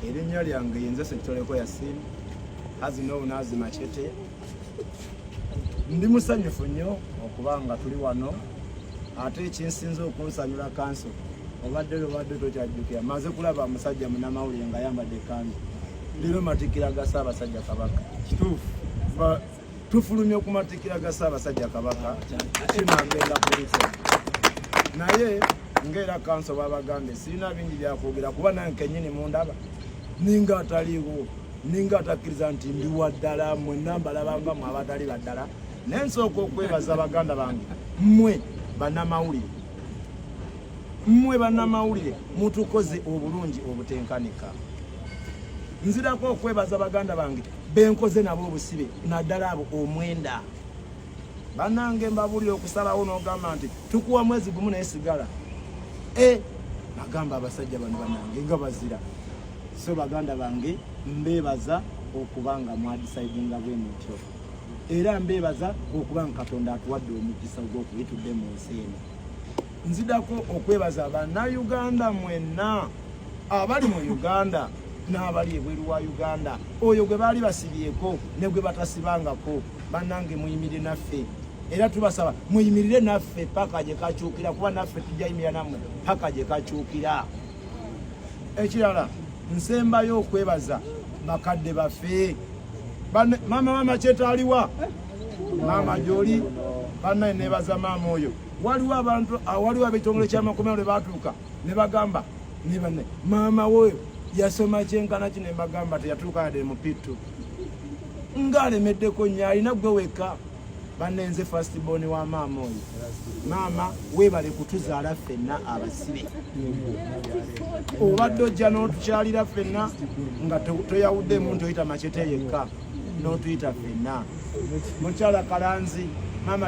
erinnya lyange yenze Sekitoleko Yasin Nazi Machete. Ndi musanyufu nnyo okuba nga tuli wano ate ekinsinze okunsanyula kanso obadde tokyajjukira maze kulaba musajja munnamawulire nga ayambadde kanzu leero matikira ga Ssaabasajja Kabaka kituufu tufulumye okumatikira ga Ssaabasajja Kabaka kinagenda kulisa naye ng'era kanso babagambye sirina bingi byakwogera kuba nange kennyini mundaba ninga ataliiwo ninga atakkiriza nti ndi waddala mwenna mbalabanga mwe abatali baddala naye nsooka okwebaza baganda bange mmwe bannamawulire mutukoze obulungi obutenkanika. Nzirako okwebaza baganda bange benkoze nabo obusibe naddala abo omwenda bannange mbabulire okusalawo n'ogamba nti tukuwa mwezi gumu naye sigala nagamba abasajja bano bannange nga bazira. So baganda bange mbebaza okubanga mwadisaidinga bwe mutyo era mbebaza okubanga Katonda atuwadde omukisa ogw'okuyitudde mu nsi eno. Nzidako okwebaza bannayuganda mwenna abali mu Uganda n'abali ebweru wa Uganda oyo gwe baali basibyeko ne gwe batasibangako bannange muyimirire naffe era tubasaba muyimirire naffe paka gye kakyukira kuba naffe tujayimirira nammwe paka gye kakyukira. Ekirala nsembayo okwebaza bakadde baffe mama Machete aliwa mama Joli bannaye nebaza mama oyo waliwo abantu waliwo ab'ekitongole ky'amakomero lwe batuuka ne bagamba ne banne mama woyo yasoma kyenkana kino embagamba teyatuuka yadde mu pitu ng'alemeddeko nnyo alina gwe weka bannenze first born wa maama oyo maama weebale kutuzaala ffenna abasibe obadde ojja n'otukyalira ffenna nga toyawudde muntu oyita Machete yekka n'otuyita ffenna mukyala Kalanzi mama